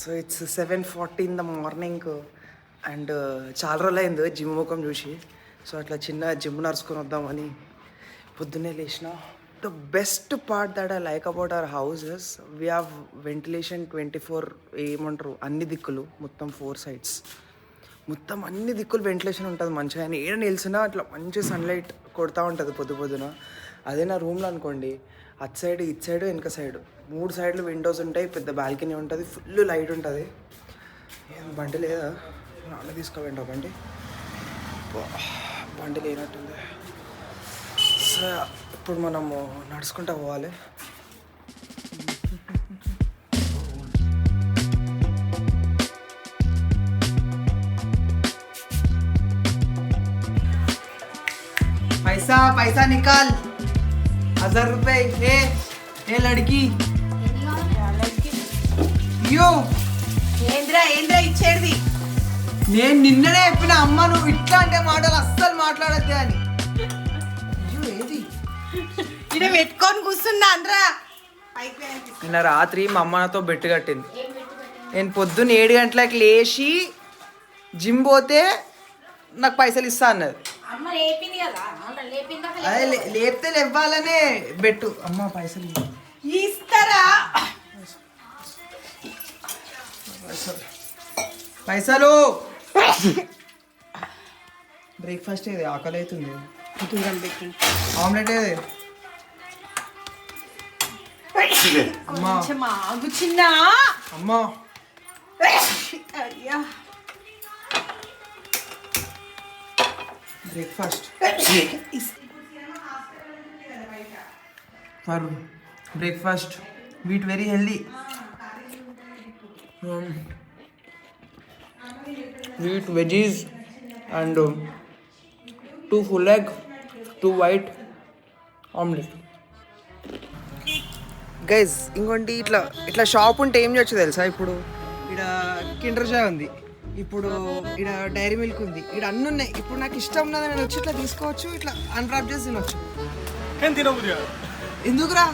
So it's 7:40 in the morning and చాలా రోజులు అయింది జిమ్ ముఖం చూసి. సో అట్లా చిన్న జిమ్ నడుచుకొని వద్దామని పొద్దున్నే లేచిన. The best part that I like about our houses we have ventilation 24 ఏమంటారు అన్ని దిక్కులు, మొత్తం 4 sides మొత్తం అన్ని దిక్కులు వెంటిలేషన్ ఉంటుంది మంచిగా. ఆయన ఏడ నిలిచినా అట్లా మంచి సన్లైట్ కొడతా ఉంటుంది పొద్దున. అదే నా రూమ్లో అనుకోండి, అటు సైడ్ ఇటు సైడ్ వెనక సైడ్ 3 sides విండోస్ ఉంటాయి, పెద్ద బాల్కనీ ఉంటుంది, ఫుల్ లైట్ ఉంటుంది. బండి లేదా నాన్న తీసుకోవండి బండి, బండి లేనట్టుంది. సో ఇప్పుడు మనము నడుచుకుంటూ పోవాలి. पैसा पैसा निकाल 1000 रुपए. ఏ లడ్కి యో ఏంద్రా ఇచ్చేది. నేను నిన్ననే చెప్పిన అమ్మ నువ్వు ఇట్లాంటి మాటలు అస్సలు మాట్లాడద్దే అని. అయ్యో ఏది ఇక్కడ పెట్టుకొని కూర్చున్నా అనరా. నిన్న రాత్రి మా అమ్మ నాతో బెట్టు కట్టింది. నేను పొద్దున్న 7 గంటలకు లేచి జిమ్ పోతే నాకు పైసలు ఇస్తా అన్నది. అదే లేపితే ఇవ్వాలనే బెట్టు. అమ్మ పైసలు ఇస్తారా? పైసలు బ్రేక్ఫాస్ట్ ఏది ఆకలి అవుతుంది. ఆమ్లెట్ ఏది అమ్మా ఆగు చిన్న అమ్మా. అయ్యా breakfast for breakfast wheat very healthy. Wheat veggies and 2 full egg, 2 white omelette. Guys ఇంకోటి ఇట్లా ఇట్లా షాప్ ఉంటే ఏం చేయొచ్చు తెలుసా? ఇప్పుడు ఇక్కడ కిండర్ జాయ్ ఉంది, ఇప్పుడు ఇక్కడ డైరీ మిల్క్ ఉంది, ఇక్కడ అన్నీ ఉన్నాయి. ఇప్పుడు నాకు ఇష్టం ఉన్నది నేను వచ్చి ఇట్లా తీసుకోవచ్చు, ఇట్లా అన్రాప్ చేసి తినొచ్చు. కానీ తినబుద్ధి కాదు. ఎందుకురా?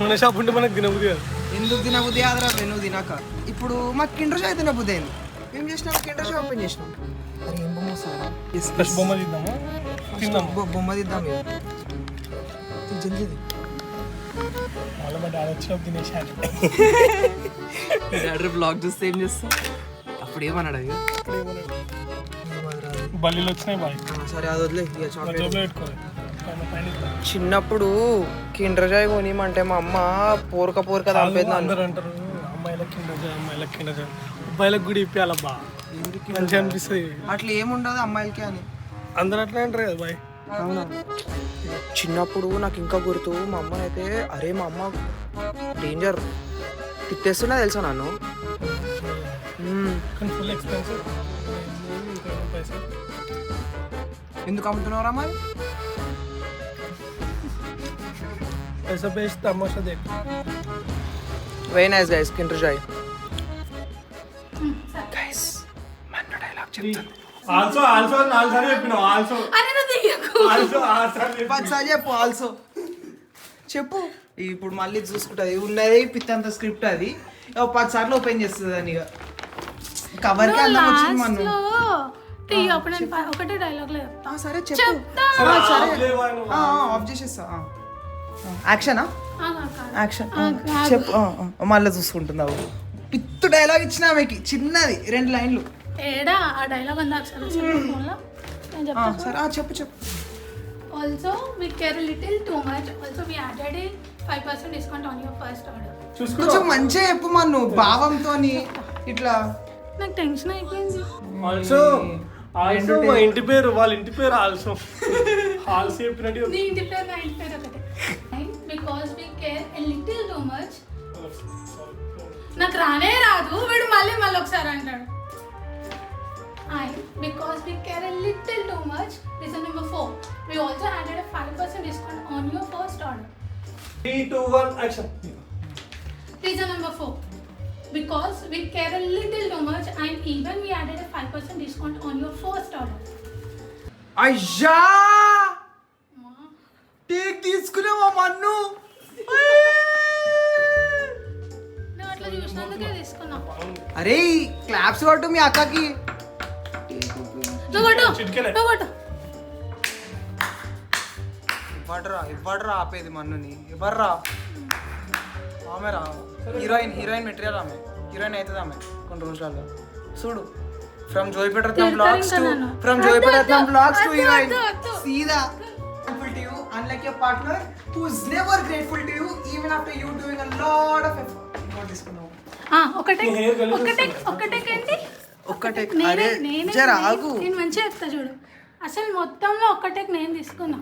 మన షాప్ ఉంటే మనకు తినబుద్ధి కాదు. ఎందుకు తినబుద్ధి కాదురా? నువ్వు తినాక ఇప్పుడు మాకు కిండర్ జాయ్ తినబుద్ధి అయింది. ఏం చేసినాం? కిండర్ జాయ్ ఓపెన్ చేసినాం. అరే ఏం బొమ్మ సారా? బొమ్మ తీద్దామా? బొమ్మ తీద్దాం. జల్దీ వాళ్ళ మా డాడీ వచ్చినప్పుడు తినేసాడు. డాడీ బ్లాగ్ చూస్తే ఏం చేస్తాం? అప్పుడు ఏమన్నాడు? అది బల్లీలు వచ్చినాయి బాయ్. సరే అది వదిలే. జోబులో పెట్టుకోవాలి. చిన్నప్పుడు కిండర్ జాయ్ కొనిమంటే మా అమ్మ పోరక తాపేది. అందరూ అంటారు అమ్మాయిలకు కిండర్ జాయ్, అమ్మాయిలకు కిండర్ జాయ్, అబ్బాయిలకు కూడా ఇప్పియాలబ్బా మంచిగా అనిపిస్తుంది. అట్లా ఏముండదు అమ్మాయిలకి అని అందరూ అట్లా అంటారు కదా బాయ్. అవునా? చిన్నప్పుడు నాకు ఇంకా గుర్తు, మా అమ్మ అయితే అరే మా అమ్మ డేంజర్ తిట్టేస్తున్నా తెలుసా నన్ను. కానీ ఫుల్ ఎక్స్పెన్సివ్. ఎందుకు అమ్ముతున్నారా మరి? पैसा बेच तमाशा देख. Very nice guys Kinder Joy. Guys మన డైలాగ్ చెప్తాను. ఆల్సో నాలుగు చెప్పినావు. ఆల్సో చెప్పు. ఆల్సో చెప్పు. ఇప్పుడు మళ్ళీ చూసుకుంటుంది ఉన్నది పిత్తంత స్క్రిప్ట్. అది 10 సార్లు ఓపెన్ చేస్తుంది అని. ఇక కవర్కి అందం వచ్చింది మనం. ఒకటే డైలాగ్ లేదు. సరే చెప్పు. సరే ఆఫ్ చేసేస్తా. యాక్షనా? యాక్షన్ చెప్పు. మళ్ళీ చూసుకుంటున్నావు. పిత్తు డైలాగ్ ఇచ్చిన ఆమెకి చిన్నది 2 లైన్లు. ఏడా ఆ డైలాగ్ ఉందా? సరే చెప్పు. Also we care little too much. Also we added 5% discount on your first order. కొంచెం మంచిగా చెప్పు మన్ను భావంతో. ఇట్లా నాకు టెన్షన్ అయిపోయింది. ఆల్సో మా ఇంటి పేరు వాళ్ళ ఇంటి పేరు ఆల్సో చెప్పినట్టు. నీ ఇంటి పేరు నా ఇంటి పేరు ఒకటే. Because we care a little too much. నాకు రానే రాదు, వీడు మళ్ళీ ఒకసారి అంటాడు. Because we care a little too much. Reason number 4. We also added a 5% discount on your first order. 3, 2, 1 action. Reason number 4. Because we care a little too much and even we added a 5% discount on your first order. అయ్యా take తీసుకున్నావా మన్ను? నువ్వు అట్లా చూసినందుకే తీసుకున్నా. అరే claps కొట్టు మీ అక్కకి. నువ్వు కొట్టు చిటికెలే. నువ్వు కొట్టు. ఇవ్వడరా ఆపేది మన్నుని, ఇవ్వర్రా. ఆమె రా హీరోయిన్ మెటీరియల్, ఆమె హీరోయిన్ అవుతుంది ఆమె కొన్ని రోజులలో. చూడు ఫ్రమ్ జోయిపేటరత్నం బ్లాగ్స్ టు హీరోయిన్ సీదా. Grateful to you, unlike your partner who is never grateful to you even after you doing a lot of effort. ఇంకోటి తీసుకుందాం. ఒకటే ఏంటి ఒక్కటే. నేనే అరే నేనే జర ఆగు. నేను మంచిగా చెప్తా చూడు. అసలు మొత్తంలో ఒక్కటే నేను తీసుకున్నా.